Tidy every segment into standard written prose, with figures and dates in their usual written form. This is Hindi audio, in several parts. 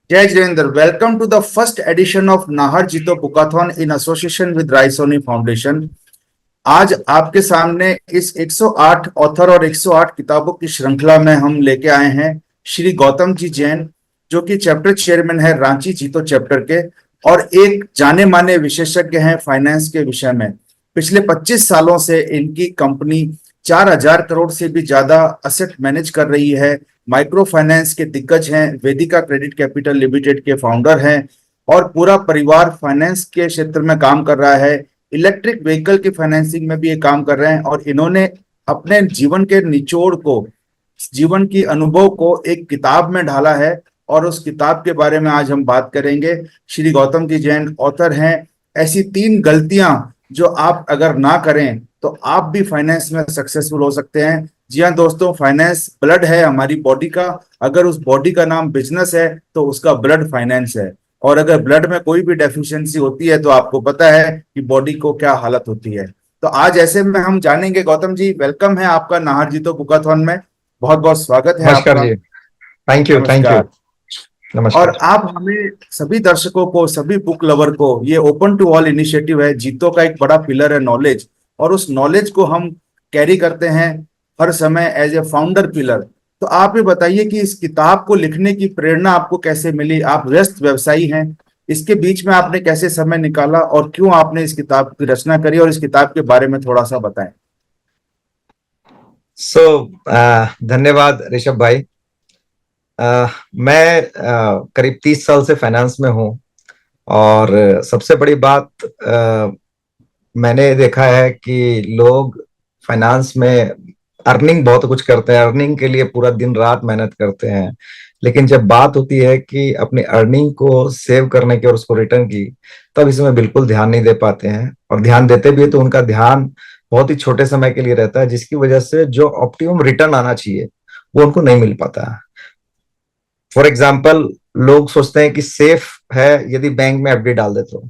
Jai Jirendra, welcome to the first edition of Nahar Jito Bookathon in association with Raisoni Foundation. आज आपके सामने इस 108 ऑथर और 108 किताबों की श्रृंखला में हम लेके आए हैं श्री गौतम जी जैन, जो कि चैप्टर चेयरमैन है रांची जीतो चैप्टर के और एक जाने माने विशेषज्ञ हैं फाइनेंस के विषय में। पिछले 25 सालों से इनकी कंपनी 4,000 करोड़ से भी ज्यादा असेट मैनेज कर रही है। माइक्रो फाइनेंस के दिग्गज हैं, वेदिका क्रेडिट कैपिटल लिमिटेड के फाउंडर हैं और पूरा परिवार फाइनेंस के क्षेत्र में काम कर रहा है। इलेक्ट्रिक व्हीकल की फाइनेंसिंग में भी ये काम कर रहे हैं और इन्होंने अपने जीवन के निचोड़ को, जीवन की अनुभव को एक किताब में ढाला है और उस किताब के बारे में आज हम बात करेंगे। श्री गौतम जी जैन ऑथर हैं ऐसी 3 गलतियां जो आप अगर ना करें तो आप भी फाइनेंस में सक्सेसफुल हो सकते हैं। जी हाँ दोस्तों, फाइनेंस ब्लड है हमारी बॉडी का। अगर उस बॉडी का नाम बिजनेस है तो उसका ब्लड फाइनेंस है, और अगर ब्लड में कोई भी डेफिशिएंसी होती है तो आपको पता है कि बॉडी को क्या हालत होती है। तो आज ऐसे में हम जानेंगे। गौतम जी, वेलकम है आपका नाहर जीतो बुकाथॉन में, बहुत बहुत स्वागत है नमस्कार आपका। जी। थैंक यू नमस्कार। और नमस्कार। आप हमें सभी दर्शकों को, सभी बुक लवर को, ये ओपन टू ऑल इनिशिएटिव है। जीतो का एक बड़ा पिलर है नॉलेज, और उस नॉलेज को हम कैरी करते हैं हर समय एज ए फाउंडर पिलर। तो आप ये बताइए कि इस किताब को लिखने की प्रेरणा आपको कैसे मिली? आप व्यस्त व्यवसायी हैं, इसके बीच में आपने कैसे समय निकाला और क्यों आपने इस किताब की रचना करी, और इस किताब के बारे में थोड़ा सा बताएं। धन्यवाद ऋषभ भाई। मैं करीब 30 साल से फाइनेंस में हूँ और सबसे बड़ी बात मैंने देखा है कि लोग फाइनेंस में अर्निंग बहुत कुछ करते हैं, अर्निंग के लिए पूरा दिन रात मेहनत करते हैं, लेकिन जब बात होती है कि अपनी अर्निंग को सेव करने की और उसको रिटर्न की, तब इसमें बिल्कुल ध्यान नहीं दे पाते हैं। और ध्यान देते भी है तो उनका ध्यान बहुत ही छोटे समय के लिए रहता है, जिसकी वजह से जो ऑप्टिमम रिटर्न आना चाहिए वो उनको नहीं मिल पाता। फॉर एग्जाम्पल, लोग सोचते हैं कि सेफ है यदि बैंक में एफडी डाल दे, तो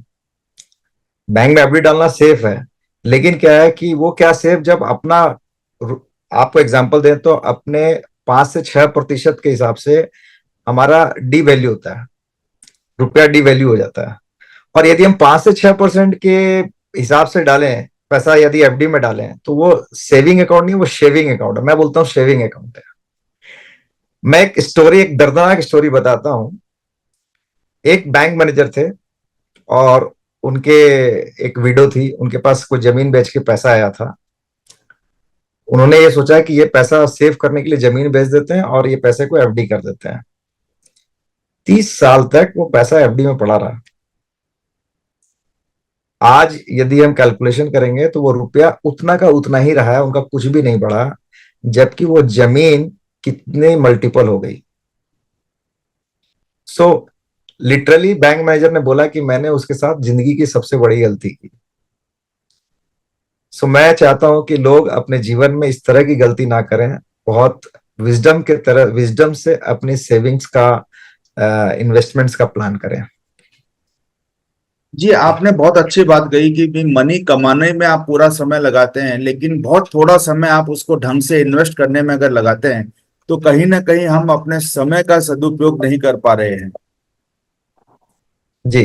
बैंक में एफडी डालना सेफ है, लेकिन क्या है कि वो क्या सेफ, जब अपना, आपको एग्जांपल दें तो अपने 5 से 6% के हिसाब से हमारा डी वैल्यू होता है, रुपया डी वैल्यू हो जाता है। और यदि हम 5 से 6% के हिसाब से डालें पैसा, यदि एफडी में डालें, तो वो सेविंग अकाउंट नहीं, वो शेविंग अकाउंट है। मैं बोलता हूँ शेविंग अकाउंट है। मैं एक दर्दनाक स्टोरी बताता हूं। एक बैंक मैनेजर थे और उनके एक विडो थी, उनके पास कोई जमीन बेच के पैसा आया था। उन्होंने ये सोचा कि ये पैसा सेव करने के लिए जमीन बेच देते हैं और ये पैसे को एफडी कर देते हैं। 30 साल तक वो पैसा एफडी में पड़ा रहा। आज यदि हम कैलकुलेशन करेंगे तो वो रुपया उतना का उतना ही रहा है, उनका कुछ भी नहीं बढ़ा, जबकि वो जमीन कितने मल्टीपल हो गई। सो लिटरली बैंक मैनेजर ने बोला कि मैंने उसके साथ जिंदगी की सबसे बड़ी गलती की। सो मैं चाहता हूं कि लोग अपने जीवन में इस तरह की गलती ना करें, बहुत विजडम से अपनी सेविंग्स का, इन्वेस्टमेंट्स का प्लान करें। जी, आपने बहुत अच्छी बात कही कि भी मनी कमाने में आप पूरा समय लगाते हैं, लेकिन बहुत थोड़ा समय आप उसको ढंग से इन्वेस्ट करने में अगर लगाते हैं तो कहीं ना कहीं हम अपने समय का सदुपयोग नहीं कर पा रहे हैं। जी।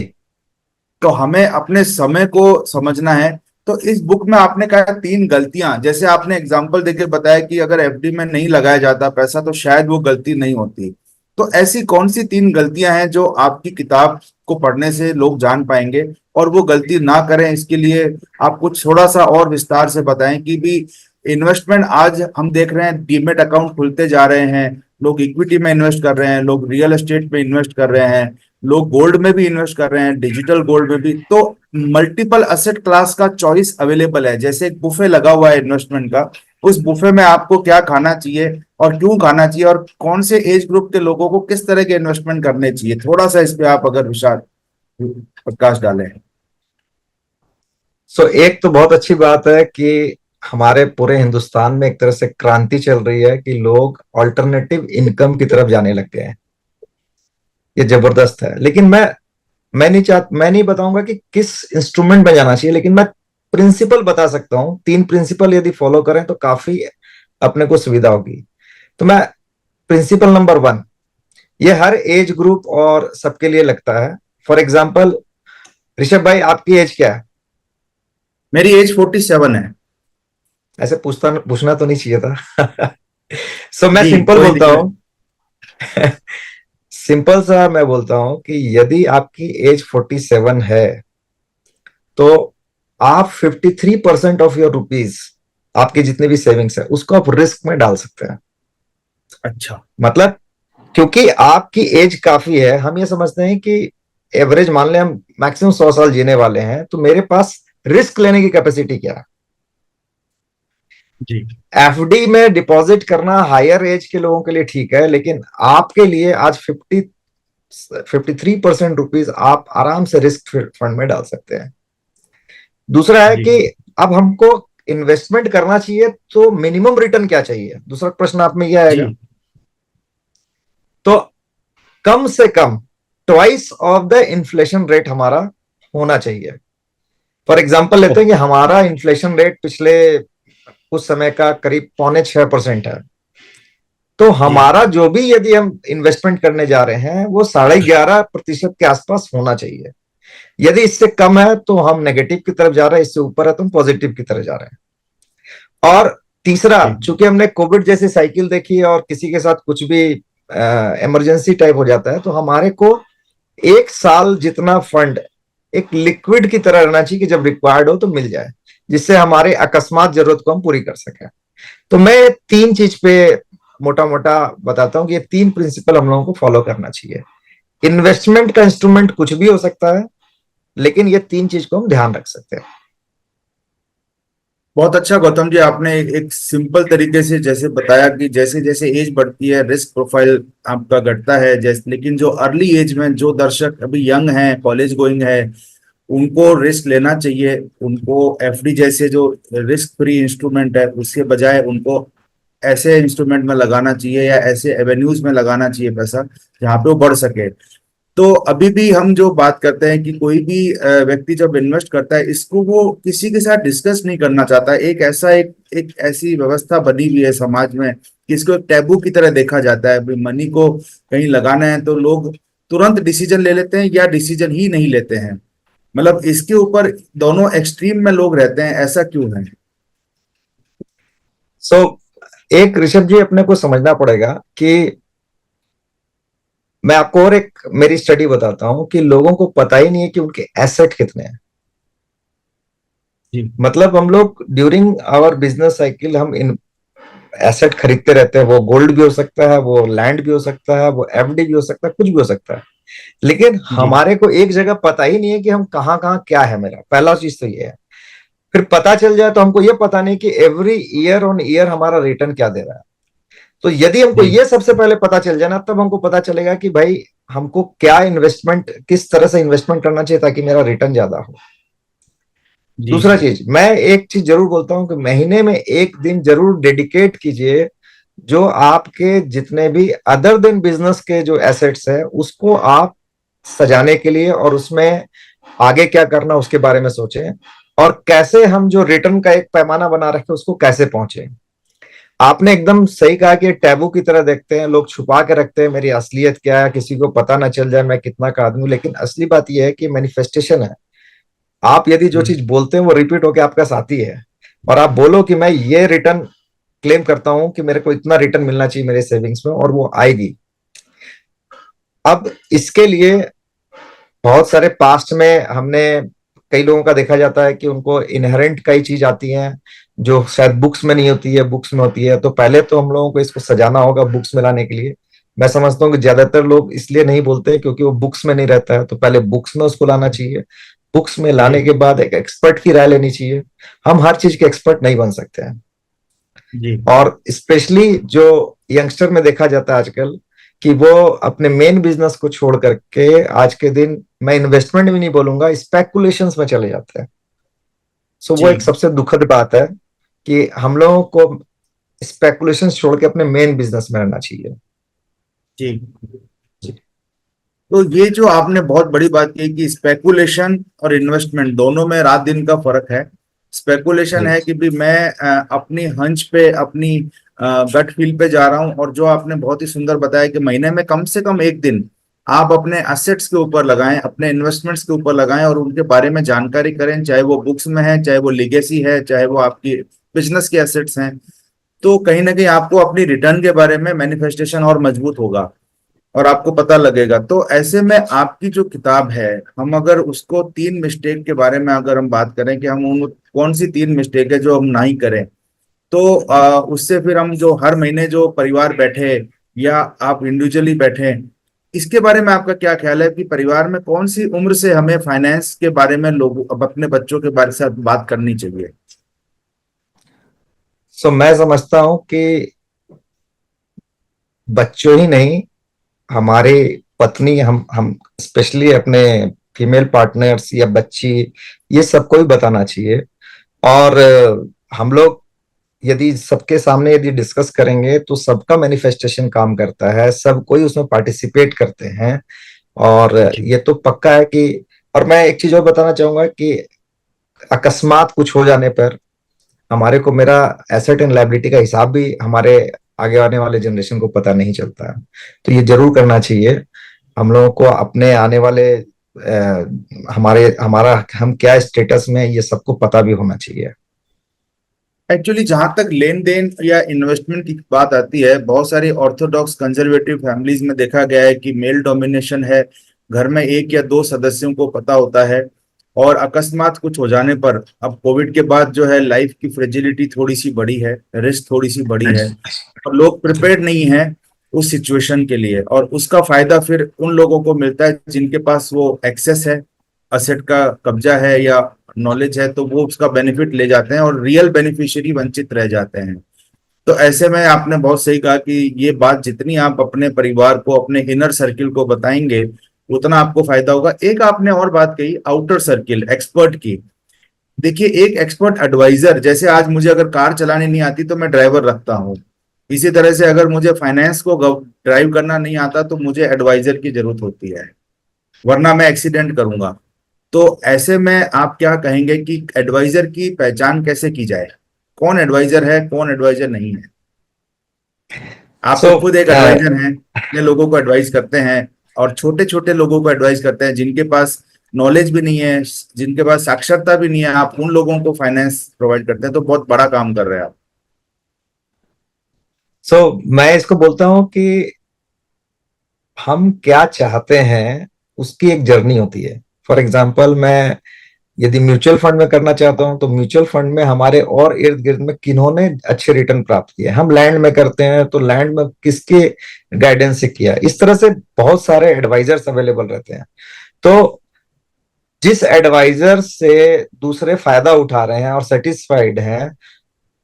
तो हमें अपने समय को समझना है। तो इस बुक में आपने कहा 3 गलतियां, जैसे आपने एग्जाम्पल देके बताया कि अगर एफडी में नहीं लगाया जाता पैसा तो शायद वो गलती नहीं होती। तो ऐसी कौन सी 3 गलतियां हैं जो आपकी किताब को पढ़ने से लोग जान पाएंगे और वो गलती ना करें? इसके लिए आप कुछ थोड़ा सा और विस्तार से बताएं कि भी इन्वेस्टमेंट आज हम देख रहे हैं डीमेट अकाउंट खुलते जा रहे हैं, लोग इक्विटी में इन्वेस्ट कर रहे हैं, लोग रियल एस्टेट में इन्वेस्ट कर रहे हैं, लोग गोल्ड में भी इन्वेस्ट कर रहे हैं, डिजिटल गोल्ड में भी। तो मल्टीपल असेट क्लास का चॉइस अवेलेबल है, जैसे एक बुफे लगा हुआ है इन्वेस्टमेंट का। उस बुफे में आपको क्या खाना चाहिए और क्यों खाना चाहिए, और कौन से एज ग्रुप के लोगों को किस तरह के इन्वेस्टमेंट करने चाहिए, थोड़ा सा इस पे आप अगर विचार प्रकाश डालें। एक तो बहुत अच्छी बात है कि हमारे पूरे हिंदुस्तान में एक तरह से क्रांति चल रही है कि लोग ऑल्टरनेटिव इनकम की तरफ जाने लग गए हैं। ये जबरदस्त है, लेकिन मैं नहीं बताऊंगा कि किस इंस्ट्रूमेंट में जाना चाहिए, लेकिन मैं प्रिंसिपल बता सकता हूं। 3 प्रिंसिपल यदि फॉलो करें तो काफी अपने को सुविधा होगी। तो मैं प्रिंसिपल नंबर 1, ये हर एज ग्रुप और सबके लिए लगता है। फॉर एग्जाम्पल, ऋषभ भाई आपकी एज क्या है? मेरी एज 47 है। ऐसे पूछना तो नहीं चाहिए था। सो मैं जी, सिंपल कोई बोलता दिक्कत। हूँ। सिंपल सा मैं बोलता हूं कि यदि आपकी एज 47 है तो आप 53% ऑफ योर रुपीज, आपके जितने भी सेविंग्स है उसको आप रिस्क में डाल सकते हैं। अच्छा। मतलब क्योंकि आपकी एज काफी है, हम ये समझते हैं कि एवरेज मान लें हम मैक्सिमम 100 साल जीने वाले हैं, तो मेरे पास रिस्क लेने की कैपेसिटी क्या है। जी। एफडी में डिपॉजिट करना हायर एज के लोगों के लिए ठीक है, लेकिन आपके लिए आज 53% रुपीज आप आराम से रिस्क फंड में डाल सकते हैं। दूसरा है जी। कि अब हमको इन्वेस्टमेंट करना चाहिए तो मिनिमम रिटर्न क्या चाहिए, दूसरा प्रश्न आप में यह जी। आएगा। तो कम से कम twice of the inflation rate हमारा होना चाहिए। फॉर एग्जाम्पल लेते हैं कि हमारा इन्फ्लेशन रेट पिछले कुछ समय का करीब 5.6% है, तो जी। हमारा जो भी यदि हम इन्वेस्टमेंट करने जा रहे हैं वो 11.5% के आसपास होना चाहिए। यदि इससे कम है तो हम नेगेटिव की तरफ जा रहे हैं, इससे ऊपर है तो हम पॉजिटिव की तरफ जा रहे हैं। और तीसरा, जी। चूंकि हमने कोविड जैसी साइकिल देखी है और किसी के साथ कुछ भी इमरजेंसी टाइप हो जाता है, तो हमारे को 1 साल जितना फंड एक लिक्विड की तरह रहना चाहिए कि जब रिक्वायर्ड हो तो मिल जाए, जिससे हमारे अकस्मात जरूरत को हम पूरी कर सकें। तो मैं 3 चीज पे मोटा मोटा बताता हूँ कि ये 3 प्रिंसिपल हम लोगों को फॉलो करना चाहिए। इन्वेस्टमेंट का इंस्ट्रूमेंट कुछ भी हो सकता है, लेकिन ये 3 चीज को हम ध्यान रख सकते हैं। बहुत अच्छा गौतम जी, आपने एक सिंपल तरीके से जैसे बताया कि जैसे जैसे एज बढ़ती है रिस्क प्रोफाइल आपका घटता है, जैसे लेकिन जो अर्ली एज में जो दर्शक अभी यंग हैं, कॉलेज गोइंग है, उनको रिस्क लेना चाहिए। उनको एफडी जैसे जो रिस्क फ्री इंस्ट्रूमेंट है उसके बजाय उनको ऐसे इंस्ट्रूमेंट में लगाना चाहिए या ऐसे एवेन्यूज में लगाना चाहिए पैसा जहाँ पे वो बढ़ सके। तो अभी भी हम जो बात करते हैं कि कोई भी व्यक्ति जब इन्वेस्ट करता है इसको वो किसी के साथ डिस्कस नहीं करना चाहता। एक ऐसा एक ऐसी व्यवस्था बनी हुई है समाज में कि इसको एक टैबू की तरह देखा जाता है। मनी को कहीं लगाना है तो लोग तुरंत डिसीजन ले लेते हैं या डिसीजन ही नहीं लेते हैं। मतलब इसके ऊपर दोनों एक्सट्रीम में लोग रहते हैं, ऐसा क्यों है? सो एक ऋषभ जी अपने को समझना पड़ेगा कि मैं आपको और एक मेरी स्टडी बताता हूं कि लोगों को पता ही नहीं है कि उनके एसेट कितने हैं। जी। मतलब हम लोग ड्यूरिंग आवर बिजनेस साइकिल हम इन एसेट खरीदते रहते हैं, वो गोल्ड भी हो सकता है, वो लैंड भी हो सकता है, वो एफडी भी हो सकता है, कुछ भी हो सकता है। लेकिन जी। हमारे को एक जगह पता ही नहीं है कि हम कहाँ कहाँ क्या है मेरा, पहला चीज तो ये है। फिर पता चल जाए तो हमको ये पता नहीं कि एवरी ईयर ऑन ईयर हमारा रिटर्न क्या दे रहा है। तो यदि हमको जी। ये सबसे पहले पता चल जाए ना, तब हमको पता चलेगा कि भाई हमको क्या इन्वेस्टमेंट, किस तरह से इन्वेस्टमेंट करना चाहिए ताकि मेरा रिटर्न ज्यादा हो। जी। दूसरा चीज, मैं एक चीज जरूर बोलता हूं कि महीने में एक दिन जरूर डेडिकेट कीजिए जो आपके जितने भी अदर देन बिजनेस के जो एसेट्स है उसको आप सजाने के लिए, और उसमें आगे क्या करना उसके बारे में सोचें, और कैसे हम जो रिटर्न का एक पैमाना बना रखे उसको कैसे पहुंचे। आपने एकदम सही कहा कि टैबू की तरह देखते हैं लोग, छुपा के रखते हैं मेरी असलियत क्या है, किसी को पता ना चल जाए मैं कितना का आदमी हूं। लेकिन असली बात यह है कि मैनिफेस्टेशन है। आप यदि जो जी। चीज बोलते हैं वो रिपीट होकर आपका साथी है, और आप बोलो कि मैं ये रिटर्न क्लेम करता हूं कि मेरे को इतना रिटर्न मिलना चाहिए मेरे सेविंग्स में, और वो आएगी। अब इसके लिए बहुत सारे पास्ट में हमने कई लोगों का देखा जाता है कि उनको इनहेरेंट कई चीज आती हैं जो शायद बुक्स में नहीं होती है, बुक्स में होती है। तो पहले तो हम लोगों को इसको सजाना होगा बुक्स में लाने के लिए। मैं समझता हूँ कि ज्यादातर लोग इसलिए नहीं बोलते क्योंकि वो बुक्स में नहीं रहता है, तो पहले बुक्स में उसको लाना चाहिए। बुक्स में जी। लाने के बाद एक एक्सपर्ट की राय लेनी चाहिए। हम हर चीज के एक्सपर्ट नहीं बन सकते हैं। जी। और स्पेशली जो यंगस्टर में देखा जाता है आजकल कि वो अपने मेन बिजनेस को छोड़ करके आज के दिन, मैं इन्वेस्टमेंट भी नहीं बोलूंगा, स्पेकुलेशंस में चले जाते हैं। सो वो जी। एक सबसे दुखद बात है कि हम लोगों को स्पेकुलेशंस छोड़ के अपने मेन बिजनेस में रहना चाहिए। जी। जी। तो ये जो आपने बहुत बड़ी बात की कि स्पेकुलेशन और इन्वेस्टमेंट दोनों में रात दिन का फर्क है। स्पेकुलेशन जी। है कि भी मैं अपनी हंच पे, अपनी गट फील पे जा रहा हूँ। और जो आपने बहुत ही सुंदर बताया कि महीने में कम से कम एक दिन आप अपने एसेट्स के ऊपर लगाएं, अपने इन्वेस्टमेंट्स के ऊपर लगाएं और उनके बारे में जानकारी करें, चाहे वो बुक्स में है, चाहे वो लीगेसी है, चाहे वो आपकी बिजनेस के एसेट्स हैं। तो कहीं ना कहीं आपको अपनी रिटर्न के बारे में मैनिफेस्टेशन और मजबूत होगा और आपको पता लगेगा। तो ऐसे में आपकी जो किताब है, हम अगर उसको 3 मिस्टेक के बारे में अगर हम बात करें कि हम उन कौन सी 3 मिस्टेक है जो हम नहीं करें, तो उससे फिर हम जो हर महीने जो परिवार बैठे या आप इंडिविजुअली बैठे, इसके बारे में आपका क्या ख्याल है कि परिवार में कौन सी उम्र से हमें फाइनेंस के बारे में लोग अब अपने बच्चों के बारे साथ बात करनी चाहिए? सो मैं समझता हूं कि बच्चों ही नहीं, हमारे पत्नी, हम स्पेशली अपने फीमेल पार्टनर्स या बच्ची, ये सबको भी बताना चाहिए। और हम लोग यदि सबके सामने यदि डिस्कस करेंगे तो सबका मैनिफेस्टेशन काम करता है, सब कोई उसमें पार्टिसिपेट करते हैं। और जी। ये तो पक्का है कि, और मैं एक चीज और बताना चाहूंगा कि अकस्मात कुछ हो जाने पर हमारे को मेरा एसेट एंड लायबिलिटी का हिसाब भी हमारे आगे आने वाले जनरेशन को पता नहीं चलता है। तो ये जरूर करना चाहिए हम लोगों को, अपने आने वाले हमारे हमारा हम क्या स्टेटस में, ये सबको पता भी होना चाहिए। एक्चुअली जहां तक लेन देन या इन्वेस्टमेंट की बात आती है, बहुत सारी ऑर्थोडॉक्स कंजर्वेटिव फैमिलीज में देखा गया है कि मेल डोमिनेशन है, घर में एक या दो सदस्यों को पता होता है। और अकस्मात कुछ हो जाने पर, अब कोविड के बाद जो है लाइफ की फ्रेजिलिटी थोड़ी सी बढ़ी है, रिस्क थोड़ी सी बढ़ी है और लोग प्रिपेयर्ड नहीं है उस सिचुएशन के लिए। और उसका फायदा फिर उन लोगों को मिलता है जिनके पास वो एक्सेस है, असेट का कब्जा है या नॉलेज है, तो वो उसका बेनिफिट ले जाते हैं और रियल बेनिफिशियरी वंचित रह जाते हैं। तो ऐसे में आपने बहुत सही कहा कि ये बात जितनी आप अपने परिवार को, अपने इनर सर्किल को बताएंगे, उतना आपको फायदा होगा। एक आपने और बात कही आउटर सर्किल एक्सपर्ट की। देखिए, एक एक्सपर्ट एडवाइजर, जैसे आज मुझे अगर कार चलानी नहीं आती तो मैं ड्राइवर रखता हूँ, इसी तरह से अगर मुझे फाइनेंस को ड्राइव करना नहीं आता तो मुझे एडवाइजर की जरूरत होती है, वरना मैं एक्सीडेंट करूंगा। तो ऐसे में आप क्या कहेंगे कि एडवाइजर की पहचान कैसे की जाए? कौन एडवाइजर है, कौन एडवाइजर नहीं है? आप सो तो खुद एक एडवाइजर हैं, अपने लोगों को एडवाइस करते हैं और छोटे छोटे लोगों को एडवाइस करते हैं जिनके पास नॉलेज भी नहीं है, जिनके पास साक्षरता भी नहीं है, आप उन लोगों को फाइनेंस प्रोवाइड करते हैं। तो बहुत बड़ा काम कर रहे हैं आप। सो मैं इसको बोलता हूं कि हम क्या चाहते हैं उसकी एक जर्नी होती है। फॉर एग्जाम्पल, मैं यदि म्यूचुअल फंड में करना चाहता हूं तो म्यूचुअल फंड में हमारे और इर्द गिर्द में किन्होंने अच्छे रिटर्न प्राप्त किए, हम लैंड में करते हैं तो लैंड में किसके गाइडेंस से किया, इस तरह से बहुत सारे एडवाइजर्स अवेलेबल रहते हैं। तो जिस एडवाइजर से दूसरे फायदा उठा रहे हैं और सेटिस्फाइड हैं,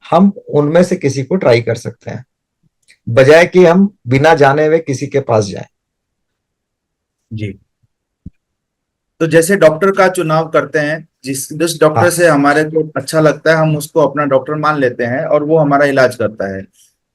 हम उनमें से किसी को ट्राई कर सकते हैं, बजाय कि हम बिना जाने हुए किसी के पास जाएं। जी। तो जैसे डॉक्टर का चुनाव करते हैं, जिस जिस डॉक्टर हाँ से हमारे को अच्छा लगता है हम उसको अपना डॉक्टर मान लेते हैं और वो हमारा इलाज करता है।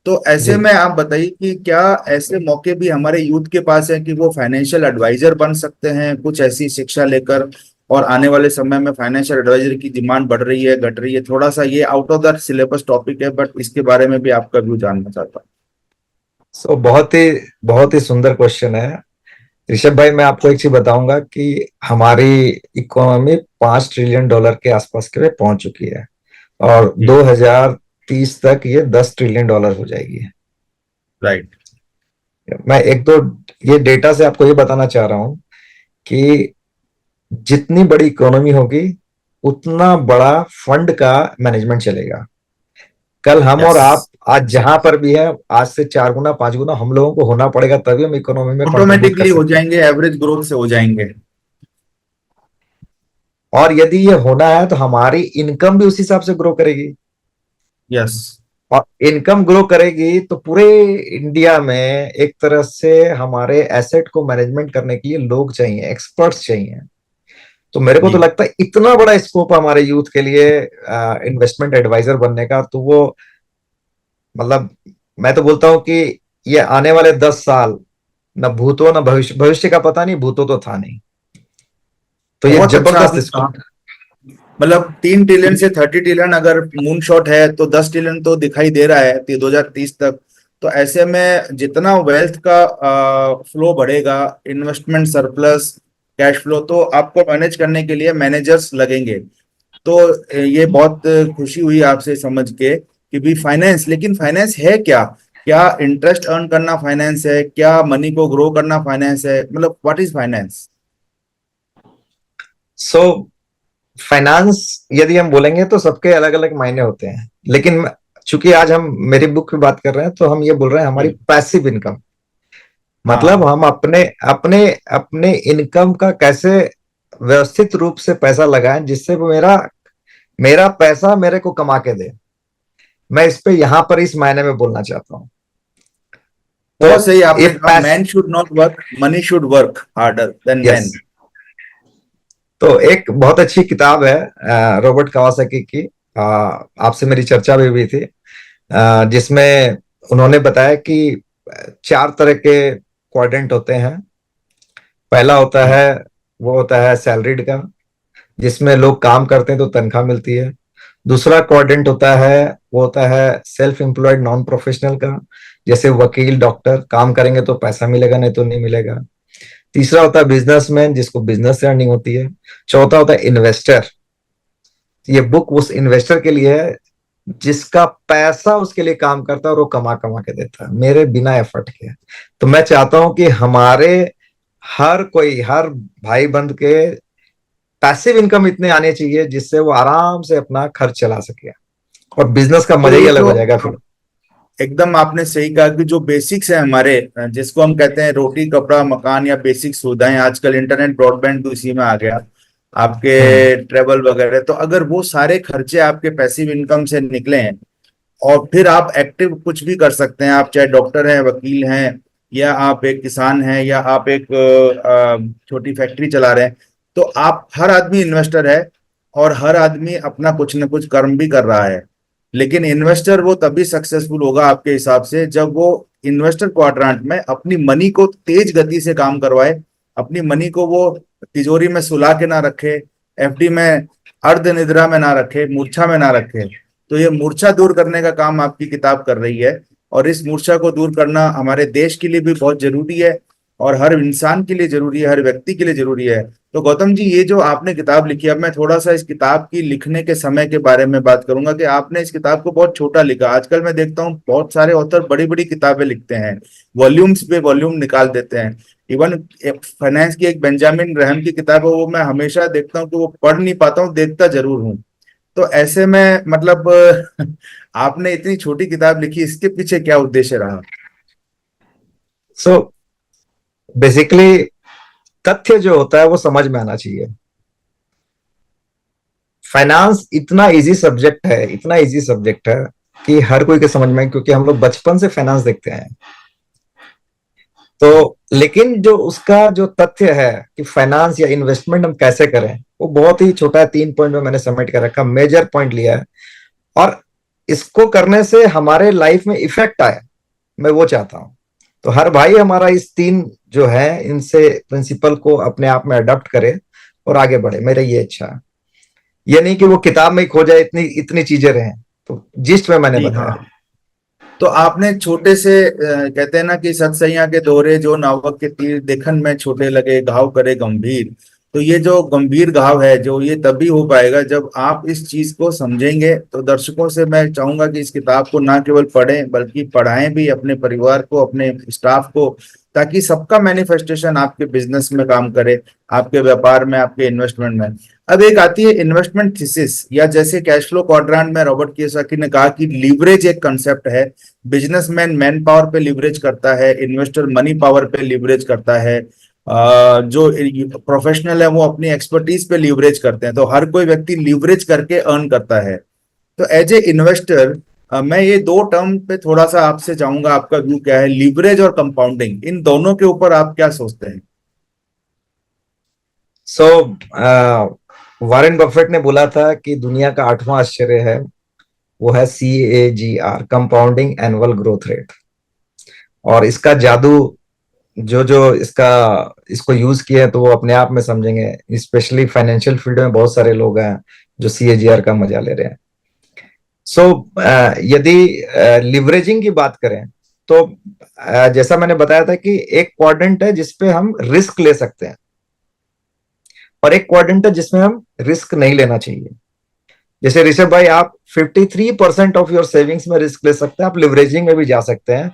तो ऐसे जी। में आप बताइए कि क्या ऐसे मौके भी हमारे यूथ के पास है कि वो फाइनेंशियल एडवाइजर बन सकते हैं कुछ ऐसी शिक्षा लेकर? और आने वाले समय में फाइनेंशियल एडवाइजर की डिमांड बढ़ रही है, घट रही है? थोड़ा सा ये out of the syllabus topic है, बट इसके बारे में भी आपका व्यू जानना चाहता हूँ। सो बहुत ही सुंदर क्वेश्चन है ऋषभ भाई। मैं आपको एक चीज बताऊंगा कि हमारी इकोनॉमी $5 ट्रिलियन के आसपास के लिए पहुंच चुकी है और जी। 2030 तक ये $10 ट्रिलियन हो जाएगी। राइट। मैं एक दो ये डेटा से आपको ये बताना चाह रहा हूं कि जितनी बड़ी इकोनॉमी होगी उतना बड़ा फंड का मैनेजमेंट चलेगा। कल हम और यस। आप आज जहां पर भी है, आज से 4 गुना 5 गुना हम लोगों को होना पड़ेगा, तभी हम इकोनॉमी में कंट्रीब्यूट कर ऑटोमेटिकली हो सकते हैं। जाएंगे, एवरेज ग्रोथ से हो जाएंगे। और यदि ये होना है तो हमारी इनकम भी उस हिसाब से ग्रो करेगी। यस। और इनकम ग्रो करेगी तो पूरे इंडिया में एक तरह से हमारे एसेट को मैनेजमेंट करने के लिए लोग चाहिए, एक्सपर्ट्स चाहिए। तो मेरे को तो जी। लगता है इतना बड़ा स्कोप हमारे यूथ के लिए इन्वेस्टमेंट एडवाइजर बनने का, तो वो मतलब मैं तो बोलता हूँ कि ये आने वाले 10 साल, न भूतो न भविष्य, भविष्य का पता नहीं, भूतो तो था नहीं, तो ये बहुत अच्छा जबरदस्त आपने कहा। स्कोप। मतलब 3 ट्रिलियन से 30 ट्रिलियन अगर मून शॉट है तो 10 ट्रिलियन तो दिखाई दे रहा है 2030 तक। तो ऐसे में जितना वेल्थ का फ्लो बढ़ेगा, इन्वेस्टमेंट सरप्लस, कैश फ्लो, तो आपको मैनेज करने के लिए मैनेजर्स लगेंगे। तो ये बहुत खुशी हुई आपसे समझ के कि भी फाइनेंस, लेकिन फाइनेंस है क्या? क्या इंटरेस्ट अर्न करना फाइनेंस है? क्या मनी को ग्रो करना फाइनेंस है? मतलब what is finance? So finance यदि हम बोलेंगे तो सबके अलग अलग मायने होते हैं, लेकिन चूंकि आज हम मेरी बुक की बात कर रहे हैं तो हम ये बोल रहे हैं हमारी जी। Passive income. मतलब हाँ। हम अपने अपने अपने इनकम का कैसे व्यवस्थित रूप से पैसा लगाएं जिससे वो मेरा मेरा पैसा मेरे को कमा के दे। मैं इस पे यहां पर इस मायने में बोलना चाहता हूं। तो बहुत सही ये आपने कहा, पैस man should not work, money should work harder than yes. Man. तो एक बहुत अच्छी किताब है रॉबर्ट कावासाकी की, आपसे मेरी चर्चा भी हुई थी, जिसमें उन्होंने बताया कि 4 तरह के क्वाड्रेंट होते हैं। पहला होता जी। है, वो होता है सैलरीड का, जिसमें लोग काम करते हैं तो तनख्वाह मिलती है। दूसरा क्वाड्रेंट होता है, वो होता है सेल्फ एम्प्लॉयड नॉन प्रोफेशनल का, जैसे वकील डॉक्टर, काम करेंगे तो पैसा मिलेगा नहीं तो नहीं मिलेगा। तीसरा होता है बिजनेसमैन, जिसको बिजनेस से अर्निंग होती है। चौथा होता है इन्वेस्टर। ये बुक उस इन्वेस्टर के लिए है जिसका पैसा उसके लिए काम करता है और वो कमा कमा के देता है मेरे बिना एफर्ट के। तो मैं चाहता हूं कि हमारे हर कोई, हर भाई बंद के पैसिव इनकम इतने आने चाहिए जिससे वो आराम से अपना खर्च चला सके, और बिजनेस का तो मजा ही ये अलग जो हो जाएगा फिर। एकदम आपने सही कहा कि जो बेसिक्स है हमारे, जिसको हम कहते हैं रोटी कपड़ा मकान या बेसिक सुविधाएं, आजकल इंटरनेट ब्रॉडबैंड भी उसी में आ गया, हम्म। आपके ट्रेवल वगैरह, तो अगर वो सारे खर्चे आपके पैसिव इनकम से निकले हैं और फिर आप एक्टिव कुछ भी कर सकते हैं, आप चाहे डॉक्टर हैं, वकील हैं, या आप एक किसान हैं, या आप एक छोटी फैक्ट्री चला रहे हैं, तो आप हर आदमी इन्वेस्टर है और हर आदमी अपना कुछ न कुछ कर्म भी कर रहा है। लेकिन इन्वेस्टर वो तभी सक्सेसफुल होगा आपके हिसाब से जब वो इन्वेस्टर क्वाड्रेंट में अपनी मनी को तेज गति से काम करवाए, अपनी मनी को वो तिजोरी में सुला के ना रखे, एफडी में, अर्ध निद्रा में ना रखे, मूर्छा में ना रखे। तो ये मूर्छा दूर करने का काम आपकी किताब कर रही है, और इस मूर्छा को दूर करना हमारे देश के लिए भी बहुत जरूरी है, और हर इंसान के लिए जरूरी है, हर व्यक्ति के लिए जरूरी है। तो गौतम जी, ये जो आपने किताब लिखी, अब मैं थोड़ा सा इस किताब की लिखने के समय के बारे में बात करूंगा कि आपने इस किताब को बहुत छोटा लिखा। आजकल मैं देखता हूँ बहुत सारे ऑथर बड़ी बड़ी किताबें लिखते हैं, वॉल्यूम्स पे वॉल्यूम निकाल देते हैं। इवन फाइनेंस की एक बेंजामिन ग्राहम की किताब है, वो मैं हमेशा देखता हूँ कि वो पढ़ नहीं पाता हूँ, देखता जरूर हूँ। तो ऐसे में मतलब आपने इतनी छोटी किताब लिखी, इसके पीछे क्या उद्देश्य रहा? सो बेसिकली तथ्य जो होता है वो समझ में आना चाहिए। फाइनेंस इतना इजी सब्जेक्ट है, इतना इजी सब्जेक्ट है कि हर कोई के समझ में, क्योंकि हम लोग बचपन से फाइनेंस देखते हैं। तो लेकिन जो उसका जो तथ्य है कि फाइनेंस या इन्वेस्टमेंट हम कैसे करें, वो बहुत ही छोटा है। 3 पॉइंट में मैंने समेट कर रखा, मेजर पॉइंट लिया है, और इसको करने से हमारे लाइफ में इफेक्ट आए, मैं वो चाहता हूं। तो हर भाई हमारा इस 3 जो है इनसे प्रिंसिपल को अपने आप में अडॉप्ट करे और आगे बढ़े, मेरा ये इच्छा है। ये नहीं कि वो किताब में ही खो जाए, इतनी इतनी चीजें रहे। तो जिस्ट में मैंने जी बताया। हाँ। तो आपने छोटे से कहते हैं ना कि सतसैया के दोहरे, जो नावक के तीर देखन में छोटे लगे, घाव करे गंभीर। तो ये जो गंभीर घाव है, जो ये तभी हो पाएगा जब आप इस चीज को समझेंगे। तो दर्शकों से मैं चाहूंगा कि इस किताब को ना केवल पढ़ें बल्कि पढ़ाएं भी अपने परिवार को, अपने स्टाफ को, ताकि सबका मैनिफेस्टेशन आपके बिजनेस में काम करे, आपके व्यापार में, आपके इन्वेस्टमेंट में। अब एक आती है इन्वेस्टमेंट थीसिस, या जैसे कैश फ्लो क्वाड्रेंट में रॉबर्ट कियोसाकी ने कहा कि लीवरेज एक कंसेप्ट है। बिजनेसमैन मैन पावर पे लिवरेज करता है, इन्वेस्टर मनी पावर पे लिवरेज करता है, जो प्रोफेशनल है वो अपनी एक्सपर्टीज पे लिवरेज करते हैं। तो हर कोई व्यक्ति लिवरेज करके अर्न करता है। तो एज ए इन्वेस्टर मैं ये 2 टर्म पे थोड़ा सा आपसे चाहूंगा, आपका व्यू क्या है, लिवरेज और कंपाउंडिंग, इन दोनों के ऊपर आप क्या सोचते हैं? सो वॉरेन बफेट ने बोला था कि दुनिया का 8वां आश्चर्य है, वो है CAGR, compounding annual growth rate. और इसका जादू, जो जो इसको यूज किए हैं तो वो अपने आप में समझेंगे। स्पेशली फाइनेंशियल फील्ड में बहुत सारे लोग हैं जो CAGR का मजा ले रहे हैं। सो यदि लिवरेजिंग की बात करें तो जैसा मैंने बताया था कि एक क्वाड्रेंट है जिसपे हम रिस्क ले सकते हैं और एक क्वाड्रेंट है जिसमें हम रिस्क नहीं लेना चाहिए। जैसे ऋषभ भाई, आप 53% ऑफ योर सेविंग्स में रिस्क ले सकते हैं, आप लिवरेजिंग में भी जा सकते हैं।